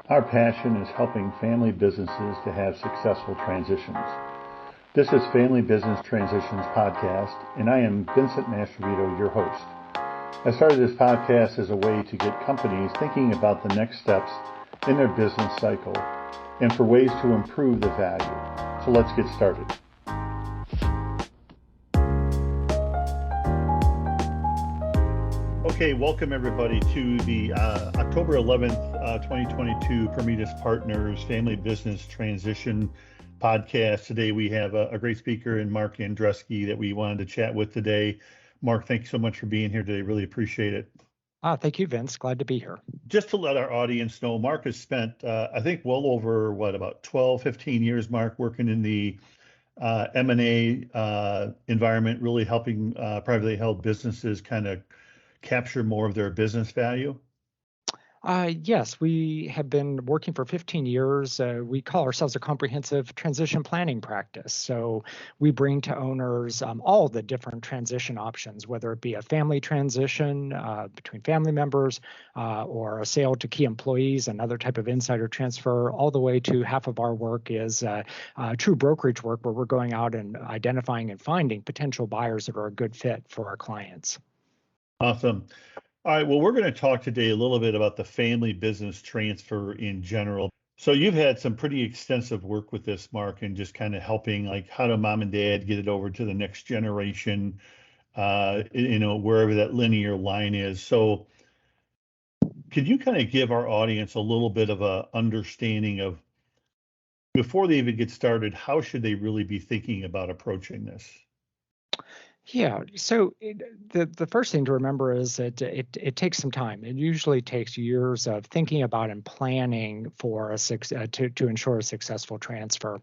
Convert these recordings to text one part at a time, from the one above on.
Our passion is helping family businesses to have successful transitions. This is Family Business Transitions Podcast, and I am Vincent Mastrevito, your host. I started this podcast as a way to get companies thinking about the next steps in their business cycle and for ways to improve the value. So let's get started. Okay, welcome everybody to the October 11th, 2022 Prometheus Partners Family Business Transition Podcast. Today we have a great speaker in Mark Andresky that we wanted to chat with today. Mark, thanks so much for being here today. Really appreciate it. Thank you, Vince. Glad to be here. Just to let our audience know, Mark has spent, I think, well over, about 12, 15 years, Mark, working in the M&A environment, really helping privately held businesses kind of capture more of their business value? Yes, we have been working for 15 years. We call ourselves a comprehensive transition planning practice. So we bring to owners all the different transition options, whether it be a family transition between family members or a sale to key employees, another type of insider transfer, all the way to half of our work is true brokerage work where we're going out and identifying and finding potential buyers that are a good fit for our clients. Awesome. All right, well, we're going to talk today a little bit about the family business transfer in general. So you've had some pretty extensive work with this, Mark, and just kind of helping, like, how do mom and dad get it over to the next generation, wherever that linear line is. So could you kind of give our audience a little bit of a understanding of, before they even get started, how should they really be thinking about approaching this? Yeah, so the first thing to remember is that it takes some time. It usually takes years of thinking about and planning for to ensure a successful transfer.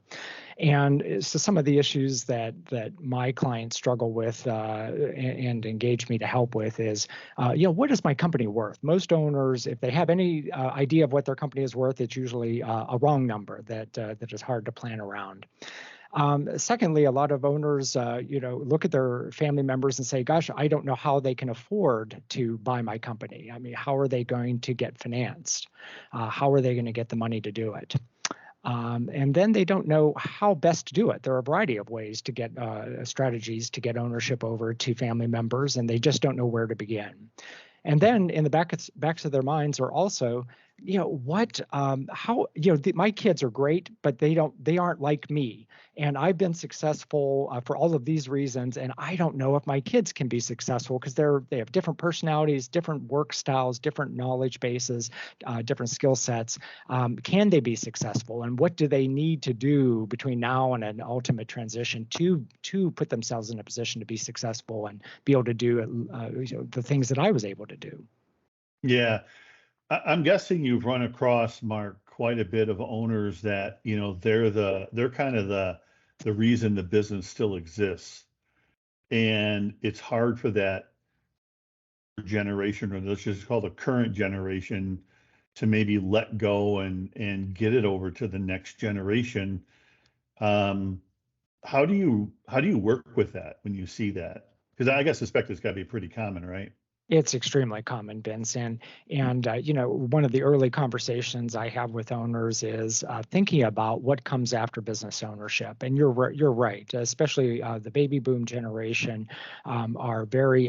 And so some of the issues that my clients struggle with and engage me to help with is, what is my company worth? Most owners, if they have any idea of what their company is worth, it's usually a wrong number that is hard to plan around. Secondly, a lot of owners, look at their family members and say, gosh, I don't know how they can afford to buy my company. I mean, how are they going to get financed? How are they going to get the money to do it? And then they don't know how best to do it. There are a variety of ways to get strategies to get ownership over to family members, and they just don't know where to begin. And then in the backs of their minds are also, my kids are great, but they aren't like me. And I've been successful for all of these reasons. And I don't know if my kids can be successful because they have different personalities, different work styles, different knowledge bases, different skill sets. Can they be successful? And what do they need to do between now and an ultimate transition to put themselves in a position to be successful and be able to do the things that I was able to do? Yeah. I'm guessing you've run across, Mark, quite a bit of owners that, they're kind of the reason the business still exists. And it's hard for that generation, or let's just call the current generation, to maybe let go and get it over to the next generation. How do you work with that when you see that? Because I suspect it's got to be pretty common, right? It's extremely common, Vince, and one of the early conversations I have with owners is thinking about what comes after business ownership. And you're right, especially the baby boom generation are very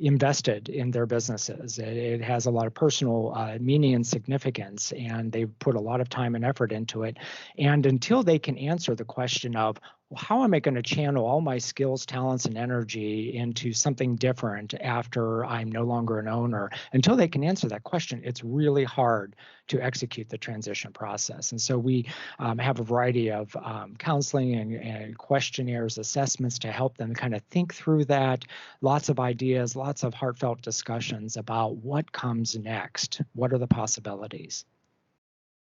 invested in their businesses. It has a lot of personal meaning and significance, and they've put a lot of time and effort into it. And until they can answer the question of, how am I going to channel all my skills, talents, and energy into something different after I'm no longer an owner? Until they can answer that question, it's really hard to execute the transition process. And so we have a variety of counseling and questionnaires, assessments to help them kind of think through that. Lots of ideas, lots of heartfelt discussions about what comes next. What are the possibilities?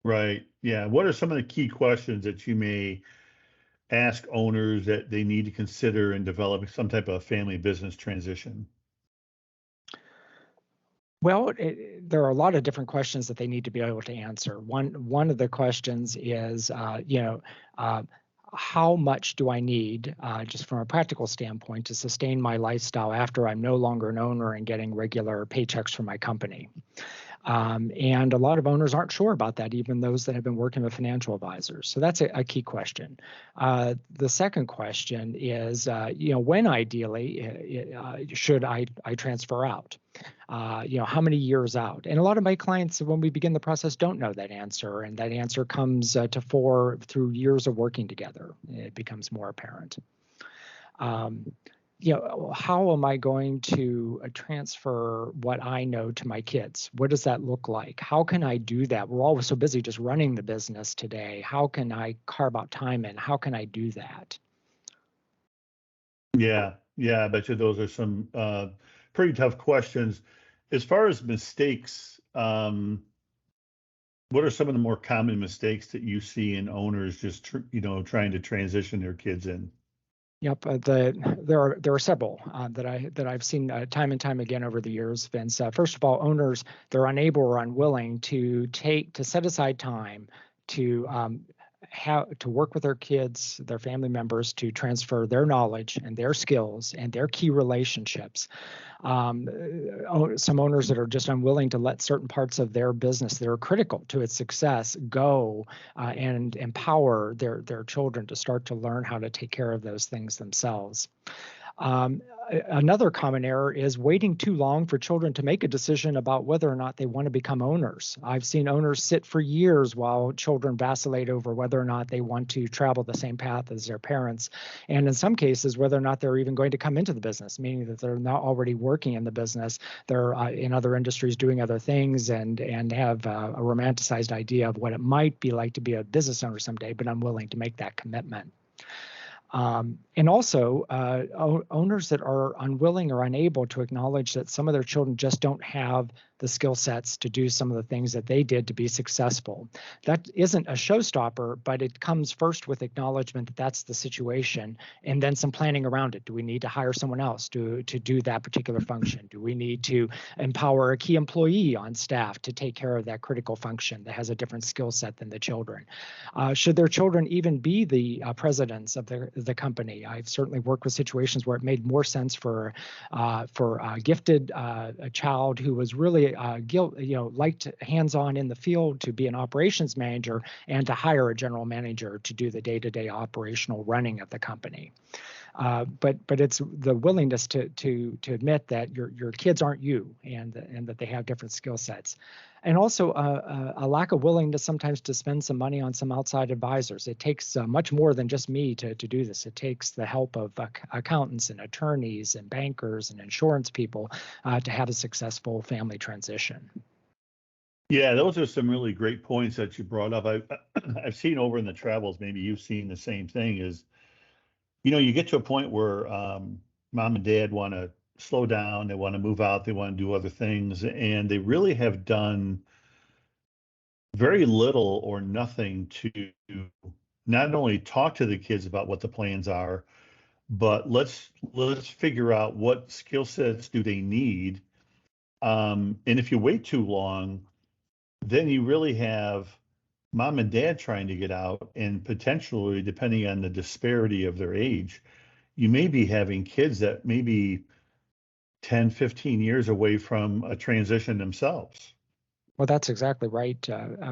Right. Yeah. What are some of the key questions that you may ask owners that they need to consider in developing some type of family business transition? Well, there are a lot of different questions that they need to be able to answer. One of the questions is, how much do I need, just from a practical standpoint, to sustain my lifestyle after I'm no longer an owner and getting regular paychecks from my company? And a lot of owners aren't sure about that, even those that have been working with financial advisors. So that's a key question. The second question is, when ideally should I transfer out? How many years out? And a lot of my clients, when we begin the process, don't know that answer, and that answer comes to fore through years of working together. It becomes more apparent. How am I going to transfer what I know to my kids? What does that look like? How can I do that? We're always so busy just running the business today. How can I carve out time in? How can I do that? Yeah, I bet you those are some pretty tough questions. As far as mistakes, what are some of the more common mistakes that you see in owners just trying to transition their kids in? Yep, there are several that I've seen time and time again over the years, Vince. First of all, owners, they're unable or unwilling to set aside time to to work with their kids, their family members, to transfer their knowledge and their skills and their key relationships. Some owners that are just unwilling to let certain parts of their business that are critical to its success go and empower their children to start to learn how to take care of those things themselves. Another common error is waiting too long for children to make a decision about whether or not they want to become owners. I've seen owners sit for years while children vacillate over whether or not they want to travel the same path as their parents, and in some cases, whether or not they're even going to come into the business, meaning that they're not already working in the business. They're in other industries doing other things and have a romanticized idea of what it might be like to be a business owner someday, but unwilling to make that commitment. And also owners that are unwilling or unable to acknowledge that some of their children just don't have the skill sets to do some of the things that they did to be successful. That isn't a showstopper, but it comes first with acknowledgement that that's the situation, and then some planning around it. Do we need to hire someone else to do that particular function? Do we need to empower a key employee on staff to take care of that critical function that has a different skill set than the children? Should their children even be the presidents of the company? I've certainly worked with situations where it made more sense for a gifted a child who was really liked hands-on in the field to be an operations manager and to hire a general manager to do the day-to-day operational running of the company. But it's the willingness to admit that your kids aren't you and that they have different skill sets. And also a lack of willingness sometimes to spend some money on some outside advisors. It takes much more than just me to do this. It takes the help of accountants and attorneys and bankers and insurance people to have a successful family transition. Yeah, those are some really great points that you brought up. I've seen over in the travels, maybe you've seen the same thing, is you get to a point where mom and dad want to slow down, they want to move out, they want to do other things, and they really have done very little or nothing to not only talk to the kids about what the plans are, but let's figure out what skill sets do they need. And if you wait too long, then you really have mom and dad trying to get out, and potentially, depending on the disparity of their age, you may be having kids that may be 10, 15 years away from a transition themselves. Well, that's exactly right,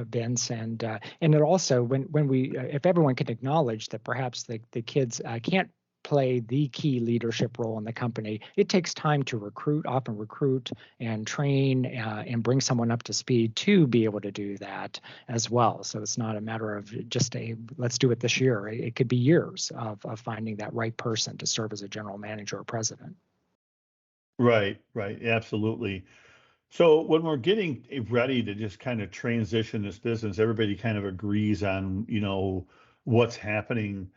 Vince, and it also when we if everyone can acknowledge that perhaps the kids can't play the key leadership role in the company, it takes time to often recruit and train and bring someone up to speed to be able to do that as well. So it's not a matter of just let's do it this year. It could be years of finding that right person to serve as a general manager or president. Right, absolutely. So when we're getting ready to just kind of transition this business, everybody kind of agrees on, what's happening.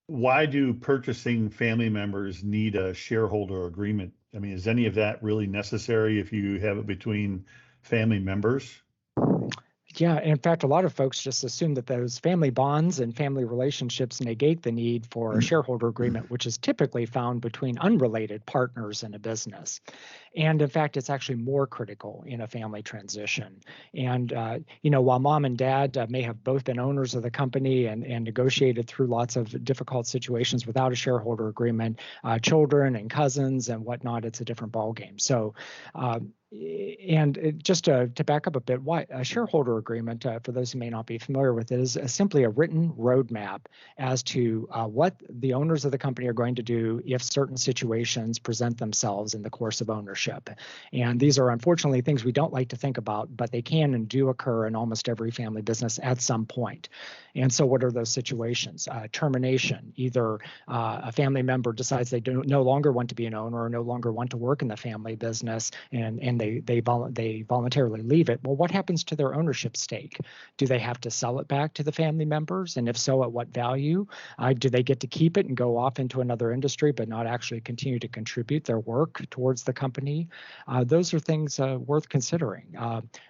Why do purchasing family members need a shareholder agreement? I mean, is any of that really necessary if you have it between family members? Yeah, in fact, a lot of folks just assume that those family bonds and family relationships negate the need for a shareholder agreement, which is typically found between unrelated partners in a business. And in fact, it's actually more critical in a family transition. And, while mom and dad may have both been owners of the company and negotiated through lots of difficult situations without a shareholder agreement, children and cousins and whatnot, it's a different ballgame. So, just to back up a bit, why a shareholder agreement, for those who may not be familiar with it, is simply a written roadmap as to what the owners of the company are going to do if certain situations present themselves in the course of ownership. And these are unfortunately things we don't like to think about, but they can and do occur in almost every family business at some point. And so what are those situations? Termination, either a family member decides they no longer want to be an owner or no longer want to work in the family business, and they voluntarily leave it. Well, what happens to their ownership stake? Do they have to sell it back to the family members? And if so, at what value? Do they get to keep it and go off into another industry but not actually continue to contribute their work towards the company? Those are things worth considering.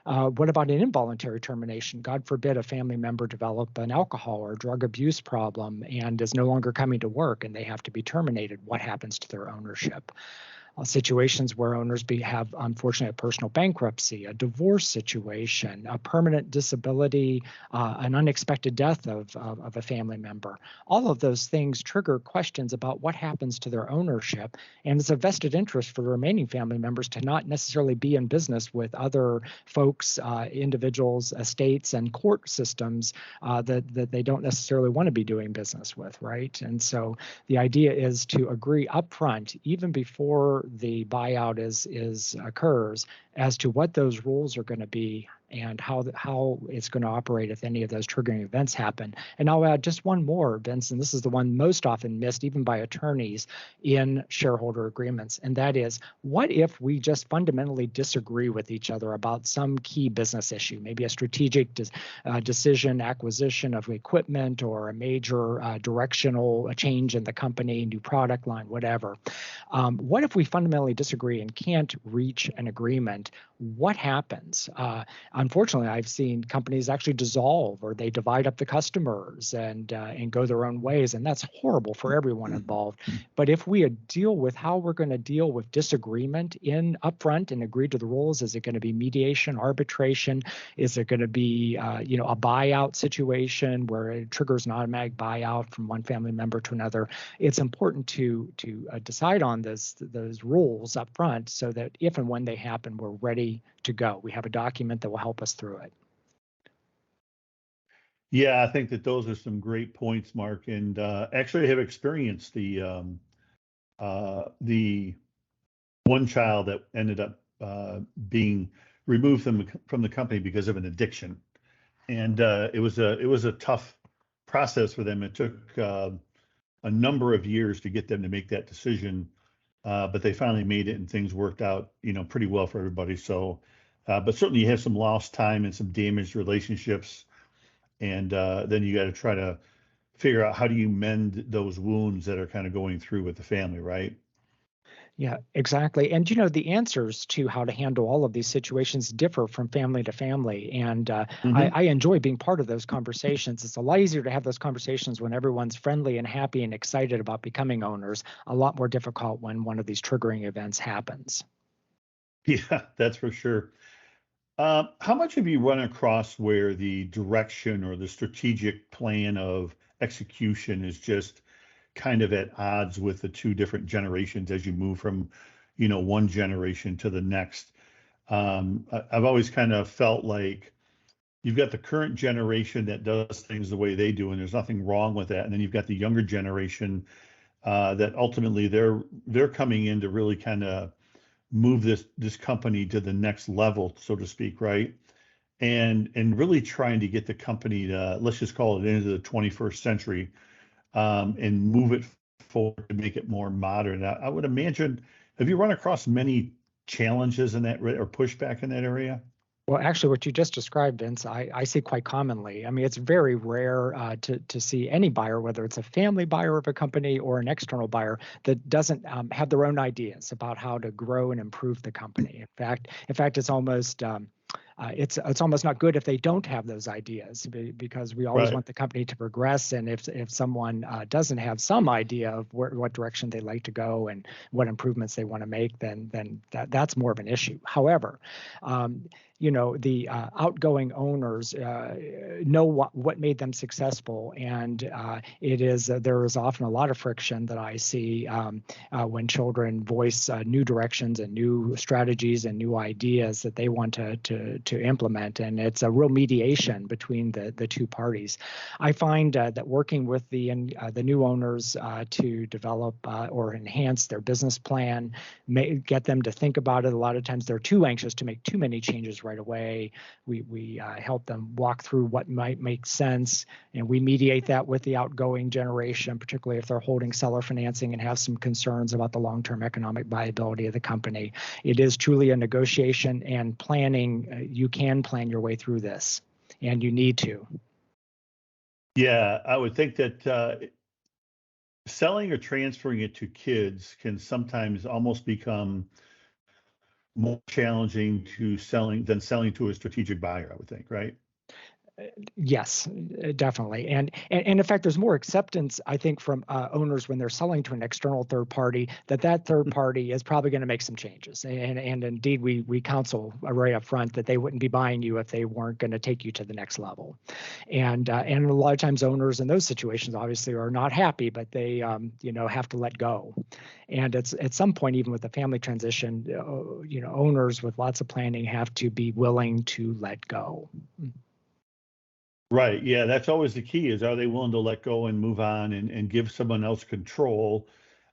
What about an involuntary termination? God forbid a family member develop an alcohol or drug abuse problem and is no longer coming to work and they have to be terminated. What happens to their ownership? Situations where owners have, unfortunately, a personal bankruptcy, a divorce situation, a permanent disability, an unexpected death of a family member. All of those things trigger questions about what happens to their ownership. And it's a vested interest for the remaining family members to not necessarily be in business with other folks, individuals, estates, and court systems that they don't necessarily want to be doing business with, right? And so the idea is to agree upfront, even before the buyout occurs, as to what those rules are going to be and how it's going to operate if any of those triggering events happen. And I'll add just one more, Vince, and this is the one most often missed, even by attorneys in shareholder agreements, and that is, what if we just fundamentally disagree with each other about some key business issue, maybe a strategic decision, acquisition of equipment, or a major directional change in the company, new product line, whatever. What if we fundamentally disagree and can't reach an agreement? What happens? Unfortunately, I've seen companies actually dissolve, or they divide up the customers and go their own ways, and that's horrible for everyone involved. But if we deal with how we're going to deal with disagreement in upfront and agree to the rules, is it going to be mediation, arbitration? Is it going to be a buyout situation where it triggers an automatic buyout from one family member to another? It's important to decide on those rules up front so that if and when they happen, we're ready to go. We have a document that will help us through it. Yeah, I think that those are some great points, Mark. And actually, I have experienced the one child that ended up being removed from the company because of an addiction, and it was a tough process for them. It took a number of years to get them to make that decision, but they finally made it, and things worked out, pretty well for everybody. So, but certainly you have some lost time and some damaged relationships, and then you got to try to figure out how do you mend those wounds that are kind of going through with the family, right? Yeah, exactly. And the answers to how to handle all of these situations differ from family to family. And I enjoy being part of those conversations. It's a lot easier to have those conversations when everyone's friendly and happy and excited about becoming owners. A lot more difficult when one of these triggering events happens. Yeah, that's for sure. How much have you run across where the direction or the strategic plan of execution is just kind of at odds with the two different generations as you move from, one generation to the next? I've always kind of felt like you've got the current generation that does things the way they do, and there's nothing wrong with that. And then you've got the younger generation that ultimately they're coming in to really kind of move this company to the next level, so to speak, right? And really trying to get the company to, let's just call it, into the 21st century, and move it forward to make it more modern. I would imagine, have you run across many challenges in that or pushback in that area? Well, actually, what you just described, Vince, I see quite commonly. I mean, it's very rare to see any buyer, whether it's a family buyer of a company or an external buyer, that doesn't have their own ideas about how to grow and improve the company. In fact, it's almost it's almost not good if they don't have those ideas, because we always want the company to progress. And if someone doesn't have some idea of what direction they like to go and what improvements they want to make, then that's more of an issue. However, the outgoing owners know what made them successful, and there is often a lot of friction that I see when children voice new directions and new strategies and new ideas that they want to implement, and it's a real mediation between the two parties. I find that working with the new owners to develop or enhance their business plan, get them to think about it. A lot of times they're too anxious to make too many changes right away. We help them walk through what might make sense, and we mediate that with the outgoing generation, particularly if they're holding seller financing and have some concerns about the long-term economic viability of the company. It is truly a negotiation and planning. You can plan your way through this, and you need to. Yeah, I would think that selling or transferring it to kids can sometimes almost become more challenging than selling to a strategic buyer, I would think, right? Yes, definitely. And in fact, there's more acceptance, I think, from owners when they're selling to an external third party, that third party is probably going to make some changes. And indeed, we counsel right up front that they wouldn't be buying you if they weren't going to take you to the next level. And a lot of times owners in those situations obviously are not happy, but they have to let go. And it's at some point, even with the family transition, owners with lots of planning have to be willing to let go. Right. Yeah, that's always the key is, are they willing to let go and move on and give someone else control?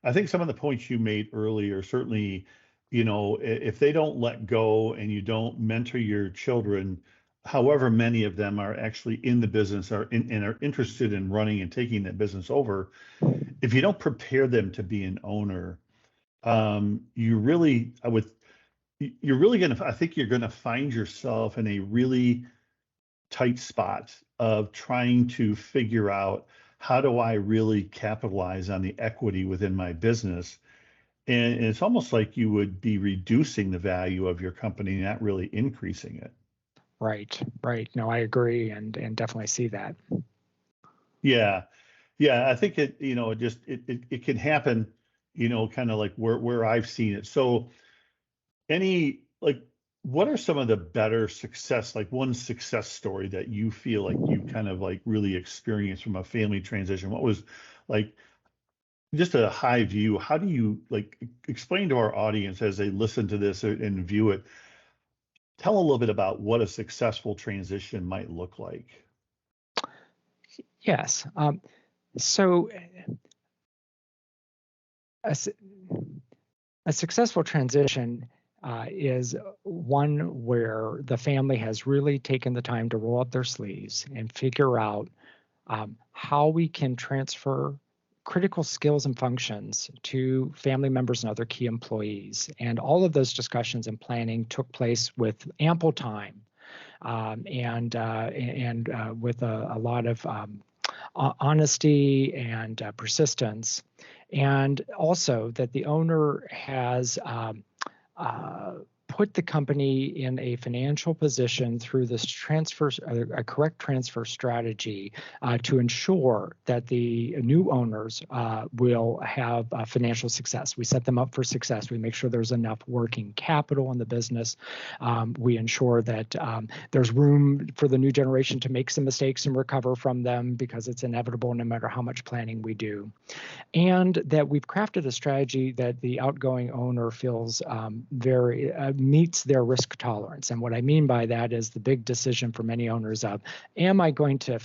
I think some of the points you made earlier, certainly, if they don't let go and you don't mentor your children, however many of them are actually in the business and are interested in running and taking that business over, if you don't prepare them to be an owner, you're really I think you're going to find yourself in a really tight spot of trying to figure out, how do I really capitalize on the equity within my business? And it's almost like you would be reducing the value of your company, not really increasing it. Right. No, I agree, and definitely see that. Yeah. I think it can happen, kind of like where I've seen it. So what are some of the better success, like one success story that you feel like you kind of like really experienced from a family transition? What was like just a high view? How do you explain to our audience as they listen to this and view it? Tell a little bit about what a successful transition might look like. Yes. So a successful transition is one where the family has really taken the time to roll up their sleeves and figure out how we can transfer critical skills and functions to family members and other key employees. And all of those discussions and planning took place with ample time and with a lot of honesty and persistence. And also that the owner has put the company in a financial position through this a correct transfer strategy to ensure that the new owners will have financial success. We set them up for success. We make sure there's enough working capital in the business. We ensure that there's room for the new generation to make some mistakes and recover from them, because it's inevitable no matter how much planning we do. And that we've crafted a strategy that the outgoing owner feels meets their risk tolerance. And what I mean by that is the big decision for many owners of, am I going to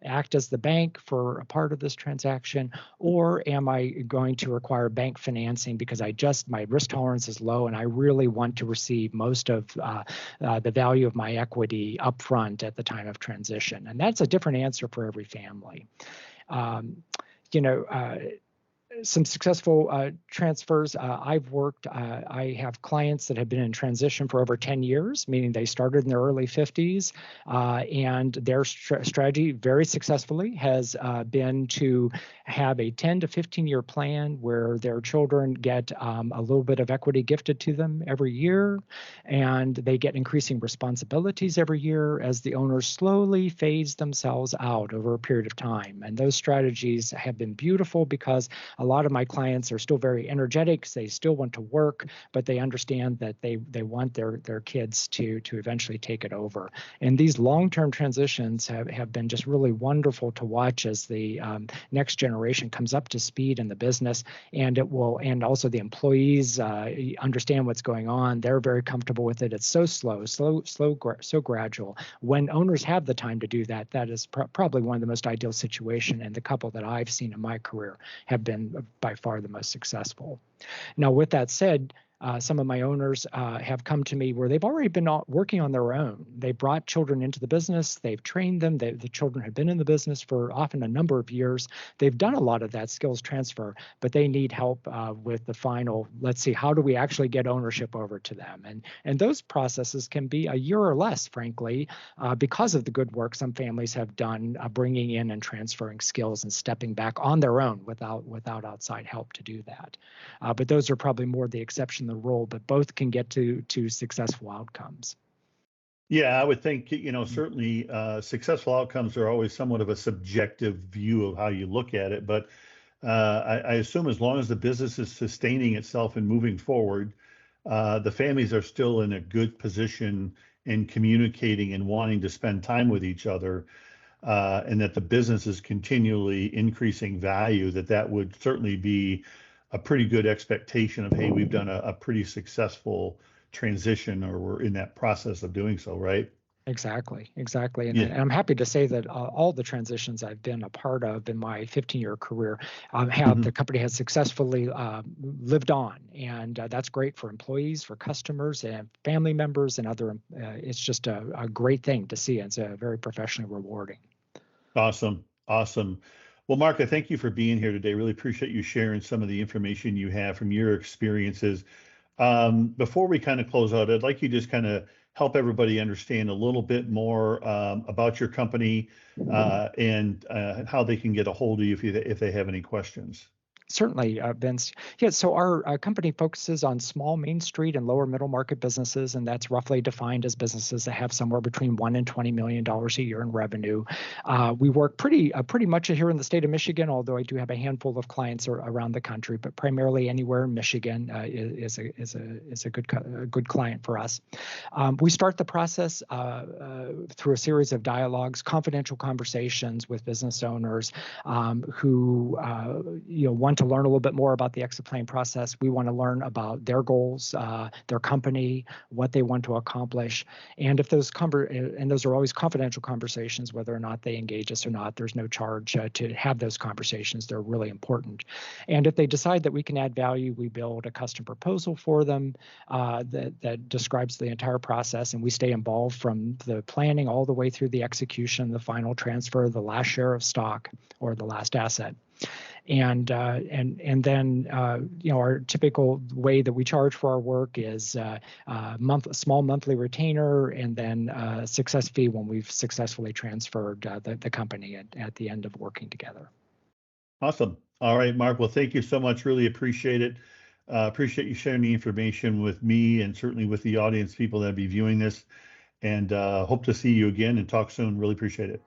act as the bank for a part of this transaction, or am I going to require bank financing because my risk tolerance is low and I really want to receive most of the value of my equity upfront at the time of transition? And that's a different answer for every family. Some successful transfers. I have clients that have been in transition for over 10 years, meaning they started in their early 50s, and their strategy very successfully has been to have a 10 to 15-year plan where their children get a little bit of equity gifted to them every year, and they get increasing responsibilities every year as the owners slowly phase themselves out over a period of time. And those strategies have been beautiful because a lot of my clients are still very energetic. They still want to work, but they understand that they want their kids to eventually take it over. And these long-term transitions have been just really wonderful to watch as the next generation comes up to speed in the business, and also the employees understand what's going on. They're very comfortable with it. It's so so gradual. When owners have the time to do that, that is probably one of the most ideal situation, and the couple that I've seen in my career have been by far the most successful. Now, with that said, some of my owners have come to me where they've already been working on their own. They brought children into the business. They've trained them. The children have been in the business for often a number of years. They've done a lot of that skills transfer, but they need help with the final, let's see, how do we actually get ownership over to them? And those processes can be a year or less, frankly, because of the good work some families have done bringing in and transferring skills and stepping back on their own without outside help to do that. But those are probably more the exception the rule, but both can get to successful outcomes. Yeah, I would think, certainly successful outcomes are always somewhat of a subjective view of how you look at it. But I assume as long as the business is sustaining itself and moving forward, the families are still in a good position in communicating and wanting to spend time with each other, and that the business is continually increasing value, that would certainly be a pretty good expectation of, hey, we've done a pretty successful transition, or we're in that process of doing so, right? Exactly. And, Yeah. and I'm happy to say that all the transitions I've been a part of in my 15-year career the company has successfully lived on. And that's great for employees, for customers, and family members, and other. It's just a great thing to see. It's very professionally rewarding. Awesome. Well, Mark, I thank you for being here today. Really appreciate you sharing some of the information you have from your experiences. Before we kind of close out, I'd like you to just kind of help everybody understand a little bit more about your company and how they can get a hold of you if they have any questions. Certainly, Vince. Yeah, so our company focuses on small Main Street and lower middle market businesses, and that's roughly defined as businesses that have somewhere between $1 and $20 million a year in revenue. We work pretty much here in the state of Michigan, although I do have a handful of clients around the country, but primarily anywhere in Michigan is a good client for us. We start the process through a series of dialogues, confidential conversations with business owners who want to learn a little bit more about the exit plan process. We want to learn about their goals, their company, what they want to accomplish, and if those are always confidential conversations, whether or not they engage us or not. There's no charge to have those conversations. They're really important. And if they decide that we can add value, we build a custom proposal for them that describes the entire process, and we stay involved from the planning all the way through the execution, the final transfer, the last share of stock, or the last asset. And then our typical way that we charge for our work is small monthly retainer, and then success fee when we've successfully transferred the company at the end of working together. Awesome. All right, Mark. Well, thank you so much. Really appreciate it. Appreciate you sharing the information with me and certainly with the audience, people that be viewing this. And hope to see you again and talk soon. Really appreciate it.